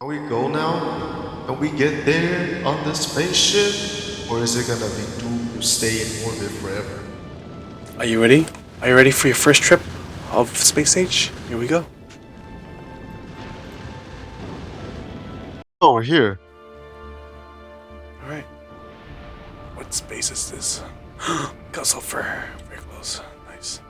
Can we go now? Can we get there on the spaceship? Or is it gonna be doomed to stay in orbit forever? Are you ready? Are you ready for your first trip of space age? Here we go. Oh, we're here. Alright. What space is this? Got sulfur. Very close. Nice.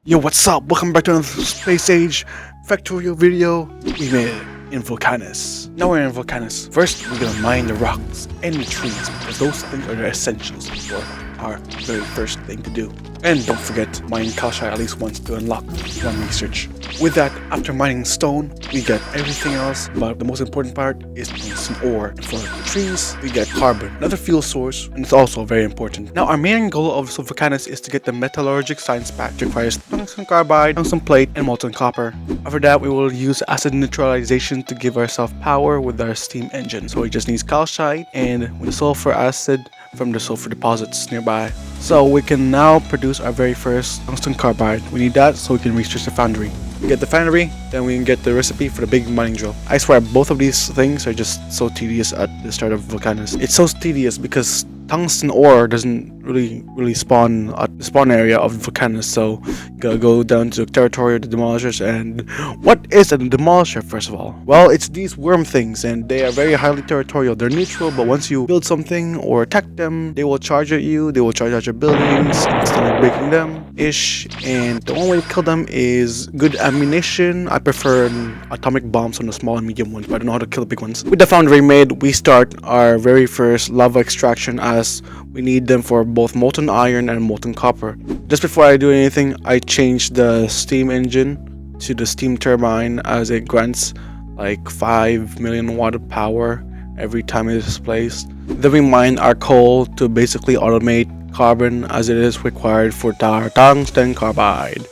Yo, what's up? Welcome back to another Space Age Factorio video. We made it in Vulcanus. Now we're in Vulcanus. First, we're gonna mine the rocks and the trees because those things are the essentials for our very first thing to do. And don't forget, mine calcite at least once to unlock one research. With that, after mining stone, we get everything else, but the most important part is some ore. And for the trees, we get carbon, another fuel source, and it's also very important. Now, our main goal of Vulcanus is to get the Metallurgic Science Pack, which requires tungsten carbide, tungsten plate, and molten copper. After that, we will use acid neutralization to give ourselves power with our steam engine. So it just needs calcite and with the sulfur acid from the sulfur deposits nearby. So we can now produce our very first tungsten carbide. We need that so we can research the foundry. We get the foundry, then we can get the recipe for the big mining drill. I swear both of these things are just so tedious at the start of Vulcanus. It's so tedious because tungsten ore doesn't really spawn at the spawn area of Vulcanus, so you gotta go down to the territory of the demolishers. And what is a demolisher, first of all? Well, it's these worm things, and they are very highly territorial. They're neutral, but once you build something or attack them, they will charge at you, they will charge at your buildings, instantly breaking them ish. And the only way to kill them is good ammunition. I prefer atomic bombs on the small and medium ones, but I don't know how to kill the big ones. With the foundry made, we start our very first lava extraction, as we need them for both molten iron and molten copper. Just before I do anything, I change the steam engine to the steam turbine, as it grants like 5 million watt of power every time it is placed. Then we mine our coal to basically automate carbon, as it is required for our tungsten carbide.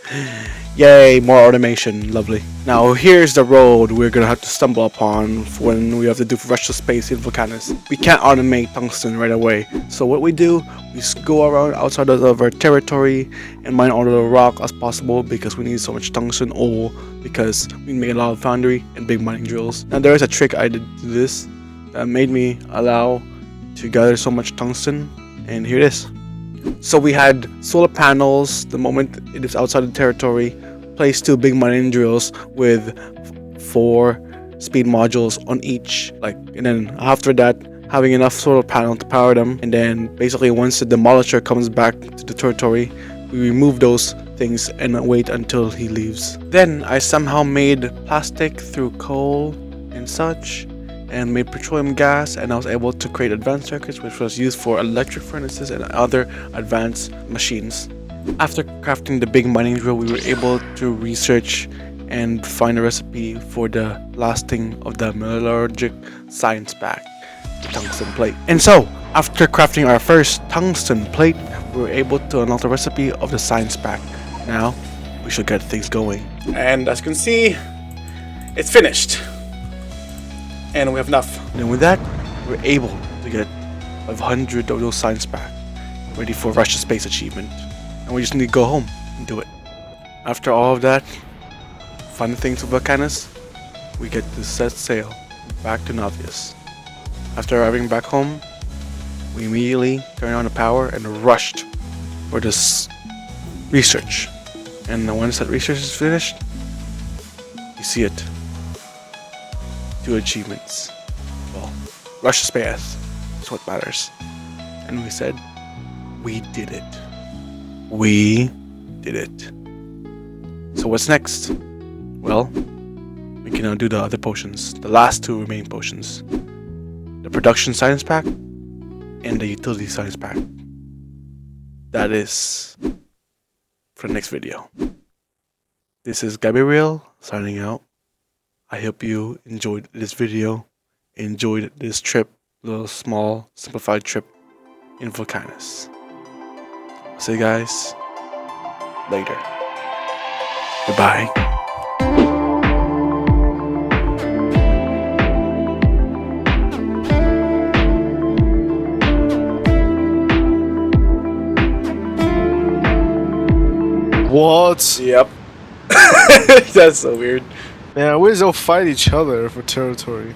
Yay, more automation, lovely. Now here's the road we're gonna have to stumble upon when we have to do rush to space in Vulcanus. We can't automate tungsten right away, so what we do, we go around outside of our territory and mine all the rock as possible because we need so much tungsten ore, because we make a lot of foundry and big mining drills. Now there is a trick I did to this that made me allow to gather so much tungsten, and here it is. So we had solar panels the moment it is outside the territory, placed 2 big mining drills with 4 speed modules on each, and then after that having enough solar panel to power them, and then basically once the demolisher comes back to the territory, we remove those things and wait until he leaves. Then I somehow made plastic through coal and such, and made petroleum gas, and I was able to create advanced circuits which was used for electric furnaces and other advanced machines. After crafting the big mining drill, we were able to research and find a recipe for the last thing of the Metallurgic Science Pack, the tungsten plate. And so, after crafting our first tungsten plate, we were able to unlock the recipe of the science pack. Now, we should get things going. And as you can see, it's finished. And we have enough. And with that, we're able to get 500 of those science pack ready for rush to space achievement. And we just need to go home and do it. After all of that, fun things with Vulcanus, we get to set sail back to Novius. After arriving back home, we immediately turned on the power and rushed for this research. And once that research is finished, you see it. 2 achievements. Well, rush to space is what matters. And we said, we did it. We did it. So what's next? Well, we can now do the other potions, the last 2 remaining potions. The production science pack and the utility science pack. That is for the next video. This is Gabriel signing out. I hope you enjoyed this video, enjoyed this trip, little small simplified trip in Vulcanus. See you guys later. Goodbye. What? Yep. That's so weird. Man, I wish they'll fight each other for territory.